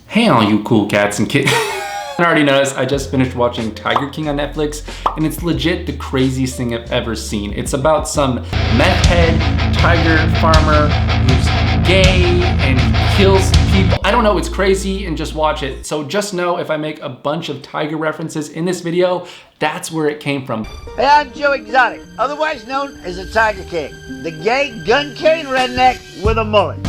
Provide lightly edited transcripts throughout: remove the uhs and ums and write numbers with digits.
Hey all you cool cats and kittens. I already noticed I just finished watching Tiger King on Netflix, and it's legit the craziest thing I've ever seen. It's about some meth head tiger farmer who's gay and kills people. I don't know, it's crazy, and just watch it. So just know if I make a bunch of tiger references in this video, that's where it came from. Hey, I'm Joe Exotic, otherwise known as the Tiger King, the gay gun-carrying redneck with a mullet.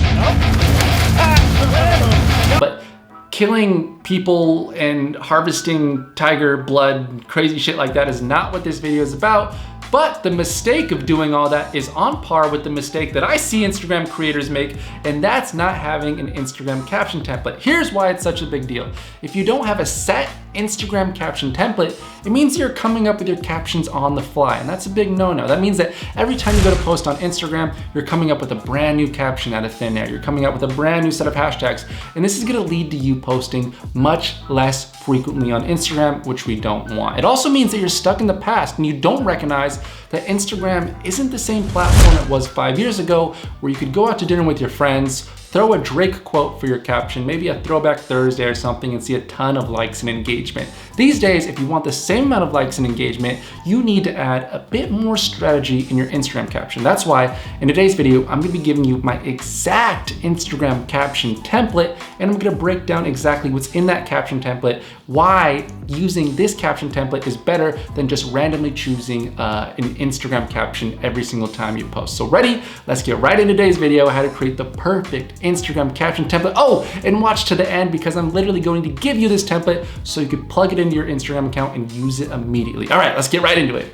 But killing people and harvesting tiger blood, crazy shit like that is not what this video is about. But the mistake of doing all that is on par with the mistake that I see Instagram creators make, and that's not having an Instagram caption template. Here's why it's such a big deal. If you don't have a set Instagram caption template, it means you're coming up with your captions on the fly, and that's a big no-no. That means that every time you go to post on Instagram, you're coming up with a brand new caption out of thin air. You're coming up with a brand new set of hashtags, and this is gonna lead to you posting much less frequently on Instagram, which we don't want. It also means that you're stuck in the past and you don't recognize that Instagram isn't the same platform it was 5 years ago, where you could go out to dinner with your friends, throw a Drake quote for your caption, maybe a Throwback Thursday or something, and see a ton of likes and engagement. These days, if you want the same amount of likes and engagement, you need to add a bit more strategy in your Instagram caption. That's why in today's video, I'm gonna be giving you my exact Instagram caption template, and I'm gonna break down exactly what's in that caption template, why using this caption template is better than just randomly choosing an Instagram caption every single time you post. So ready? Let's get right into today's video, how to create the perfect Instagram caption template. Oh, and watch to the end because I'm literally going to give you this template so you can plug it into your Instagram account and use it immediately. All right, let's get right into it.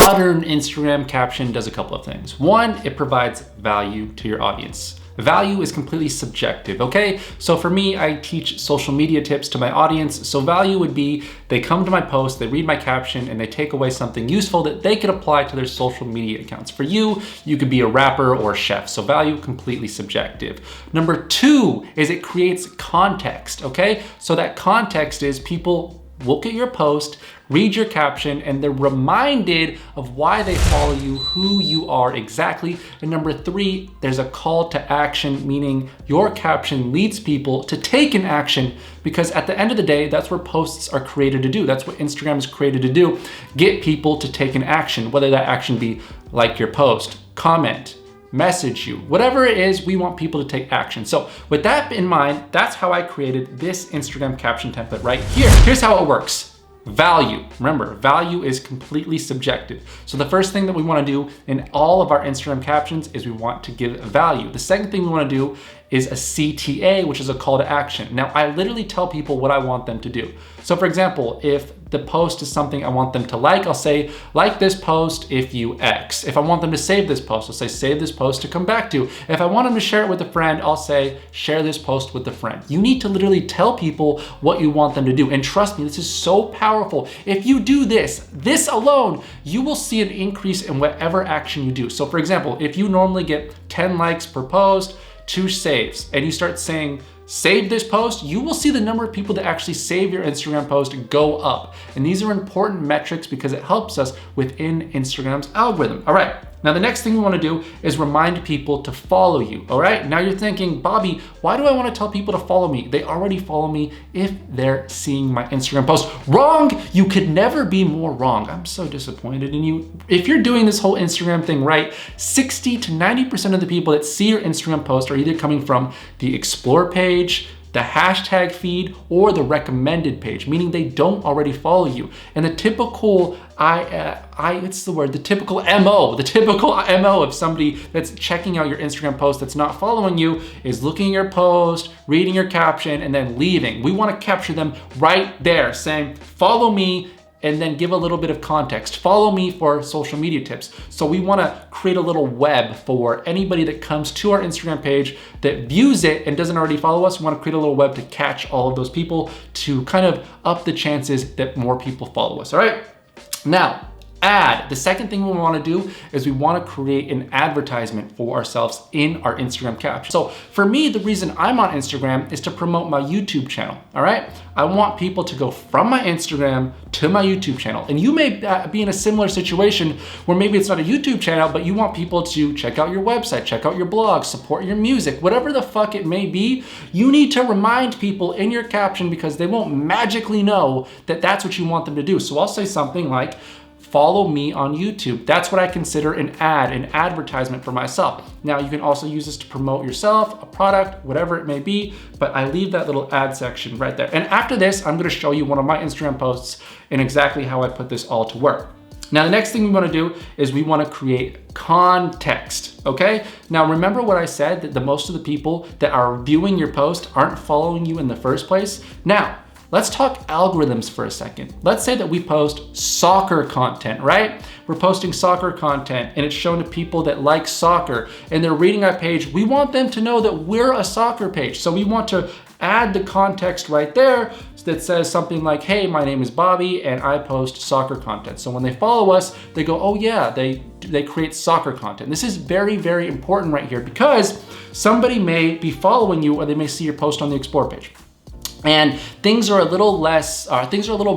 Modern Instagram caption does a couple of things. One, it provides value to your audience. Value is completely subjective, okay? So for me, I teach social media tips to my audience. So value would be, they come to my post, they read my caption, and they take away something useful that they could apply to their social media accounts. For you, you could be a rapper or a chef. So value, completely subjective. Number two is it creates context, okay? So that context is people look at your post, read your caption, and they're reminded of why they follow you, who you are exactly. And number three, there's a call to action, meaning your caption leads people to take an action, because at the end of the day, that's what posts are created to do. That's what Instagram is created to do. Get people to take an action, whether that action be like your post, comment, message you, whatever it is, we want people to take action. So with that in mind, that's how I created this Instagram caption template right here. Here's how it works. Value. Remember, value is completely subjective. So the first thing that we want to do in all of our Instagram captions is we want to give value. The second thing we want to do is a CTA, which is a call to action. Now, I literally tell people what I want them to do. So for example, if the post is something I want them to like, I'll say, like this post if you X. If I want them to save this post, I'll say, save this post to come back to. If I want them to share it with a friend, I'll say, share this post with a friend. You need to literally tell people what you want them to do. And trust me, this is so powerful. If you do this alone, you will see an increase in whatever action you do. So for example, if you normally get 10 likes per post, 2 saves, and you start saying, save this post, you will see the number of people that actually save your Instagram post go up. And these are important metrics because it helps us within Instagram's algorithm. All right, now the next thing we want to do is remind people to follow you. All right, now you're thinking, Bobby, why do I want to tell people to follow me? They already follow me if they're seeing my Instagram post. Wrong, you could never be more wrong. I'm so disappointed in you. If you're doing this whole Instagram thing right, 60 to 90% of the people that see your Instagram post are either coming from the explore page, the hashtag feed, or the recommended page, meaning they don't already follow you. And the typical the typical MO of somebody that's checking out your Instagram post that's not following you is looking at your post, reading your caption, and then leaving. We want to capture them right there, saying, follow me, and then give a little bit of context. Follow me for social media tips. So we wanna create a little web for anybody that comes to our Instagram page that views it and doesn't already follow us. We wanna create a little web to catch all of those people to kind of up the chances that more people follow us, all right? Now, Ad. The second thing we want to do is we want to create an advertisement for ourselves in our Instagram caption. So for me, the reason I'm on Instagram is to promote my YouTube channel, all right? I want people to go from my Instagram to my YouTube channel. And you may be in a similar situation where maybe it's not a YouTube channel, but you want people to check out your website, check out your blog, support your music, whatever the fuck it may be. You need to remind people in your caption because they won't magically know that that's what you want them to do. So I'll say something like, follow me on YouTube. That's what I consider an ad, an advertisement for myself. Now you can also use this to promote yourself, a product, whatever it may be, but I leave that little ad section right there. And after this, I'm gonna show you one of my Instagram posts and exactly how I put this all to work. Now, the next thing we wanna do is we wanna create context, okay? Now, remember what I said, that the most of the people that are viewing your post aren't following you in the first place? Now, let's talk algorithms for a second. Let's say that we post soccer content, right? We're posting soccer content and it's shown to people that like soccer and they're reading our page. We want them to know that we're a soccer page. So we want to add the context right there that says something like, hey, my name is Bobby and I post soccer content. So when they follow us, they go, oh yeah, they create soccer content. This is very, very important right here because somebody may be following you or they may see your post on the Explore page. And things are a little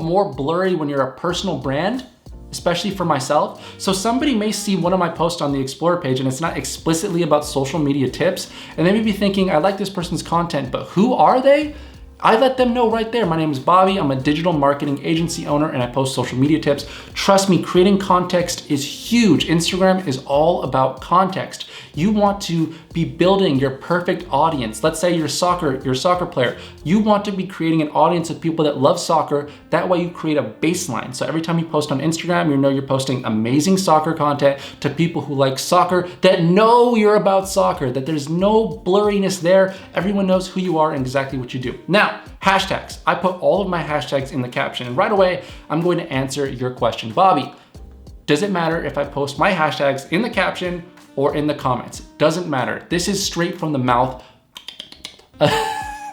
more blurry when you're a personal brand, especially for myself. So somebody may see one of my posts on the Explore page and it's not explicitly about social media tips. And they may be thinking, I like this person's content, but who are they? I let them know right there. My name is Bobby. I'm a digital marketing agency owner and I post social media tips. Trust me, creating context is huge. Instagram is all about context. You want to be building your perfect audience. Let's say you're a soccer player. You want to be creating an audience of people that love soccer. That way you create a baseline. So every time you post on Instagram, you know you're posting amazing soccer content to people who like soccer, that know you're about soccer, that there's no blurriness there. Everyone knows who you are and exactly what you do. Now, hashtags. I put all of my hashtags in the caption and right away, I'm going to answer your question. Bobby, does it matter if I post my hashtags in the caption or in the comments? Doesn't matter. This is straight from the mouth of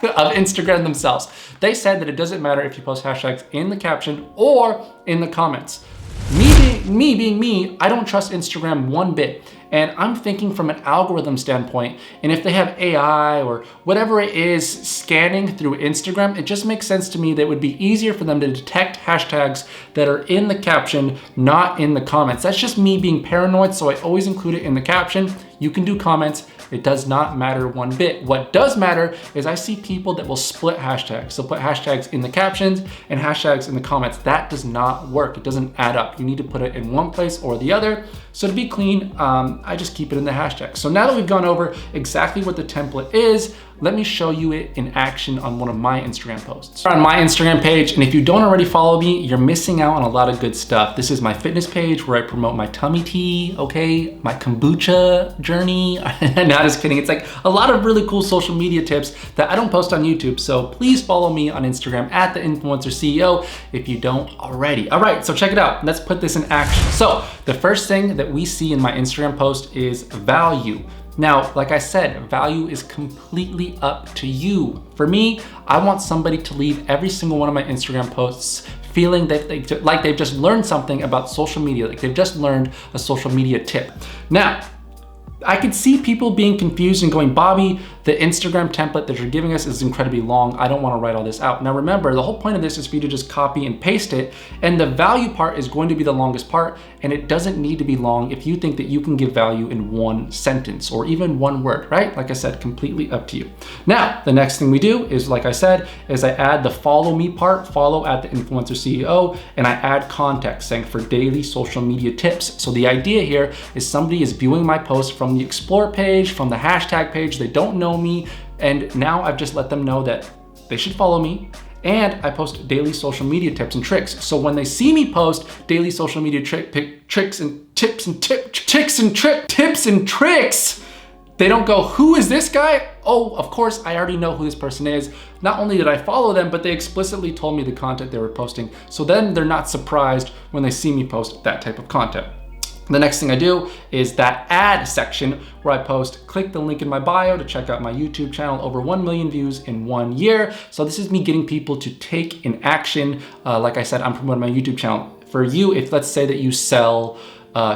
Instagram themselves. They said that it doesn't matter if you post hashtags in the caption or in the comments. Me being me, I don't trust Instagram one bit. And I'm thinking from an algorithm standpoint, and if they have AI or whatever it is scanning through Instagram, it just makes sense to me that it would be easier for them to detect hashtags that are in the caption, not in the comments. That's just me being paranoid, so I always include it in the caption. You can do comments, it does not matter one bit. What does matter is I see people that will split hashtags. So put hashtags in the captions and hashtags in the comments. That does not work, it doesn't add up. You need to put it in one place or the other. So to be clean, I just keep it in the hashtags. So now that we've gone over exactly what the template is, let me show you it in action on one of my Instagram posts. On my Instagram page, and if you don't already follow me, you're missing out on a lot of good stuff. This is my fitness page where I promote my tummy tea, okay? My kombucha journey. Not just kidding. It's like a lot of really cool social media tips that I don't post on YouTube. So please follow me on Instagram at The Influencer CEO if you don't already. All right, so check it out. Let's put this in action. So the first thing that we see in my Instagram post is value. Now, like I said, value is completely up to you. For me, I want somebody to leave every single one of my Instagram posts feeling that they've just learned something about social media, like they've just learned a social media tip. Now, I could see people being confused and going, Bobby, the Instagram template that you're giving us is incredibly long. I don't want to write all this out. Now remember, the whole point of this is for you to just copy and paste it. And the value part is going to be the longest part. And it doesn't need to be long if you think that you can give value in one sentence or even one word, right? Like I said, completely up to you. Now, the next thing we do is, like I said, is I add the follow me part, follow at The Influencer CEO, and I add context saying for daily social media tips. So the idea here is somebody is viewing my post from the Explore page, from the hashtag page, they don't know me, and now I've just let them know that they should follow me, and I post daily social media tips and tricks. So when they see me post daily social media tips and tricks, they don't go, who is this guy? Oh, of course, I already know who this person is. Not only did I follow them, but they explicitly told me the content they were posting. So then they're not surprised when they see me post that type of content. The next thing I do is that ad section where I post, click the link in my bio to check out my YouTube channel, over 1 million views in 1 year. So this is me getting people to take an action. Like I said, I'm promoting my YouTube channel. For you, if let's say that you sell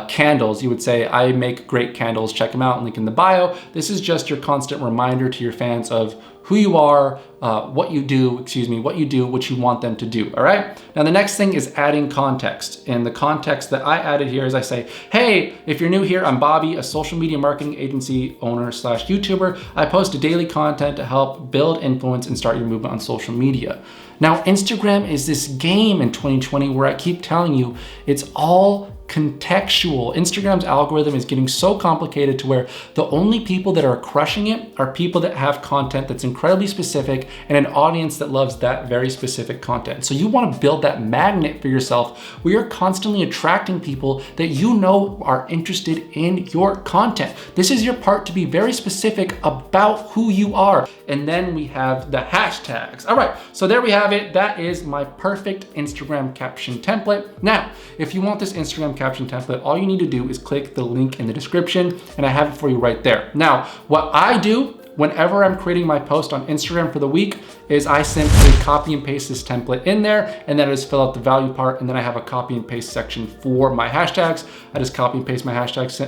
candles, you would say, I make great candles, check them out, link in the bio. This is just your constant reminder to your fans of who you are, what you do, what you want them to do, all right? Now the next thing is adding context. And the context that I added here is I say, hey, if you're new here, I'm Bobby, a social media marketing agency owner / YouTuber. I post daily content to help build influence and start your movement on social media. Now, Instagram is this game in 2020 where I keep telling you, it's all contextual. Instagram's algorithm is getting so complicated to where the only people that are crushing it are people that have content that's incredibly specific and an audience that loves that very specific content. So you want to build that magnet for yourself where you're constantly attracting people that you know are interested in your content. This is your part to be very specific about who you are. And then we have the hashtags. All right, so there we have it. That is my perfect Instagram caption template. Now, if you want this Instagram caption template, all you need to do is click the link in the description and I have it for you right there. Now, what I do whenever I'm creating my post on Instagram for the week is I simply copy and paste this template in there, and then I just fill out the value part, and then I have a copy and paste section for my hashtags. I just copy and paste my hashtags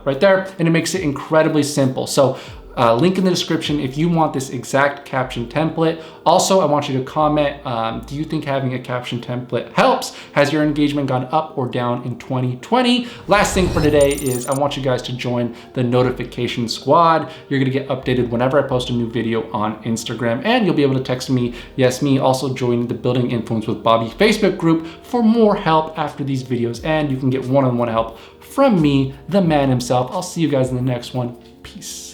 right there, and it makes it incredibly simple. So link in the description if you want this exact caption template. Also, I want you to comment, do you think having a caption template helps? Has your engagement gone up or down in 2020? Last thing for today is I want you guys to join the notification squad. You're gonna get updated whenever I post a new video on Instagram, and you'll be able to text me, yes, me. Also join the Building Influence with Bobby Facebook group for more help after these videos, and you can get one-on-one help from me, the man himself. I'll see you guys in the next one. Peace.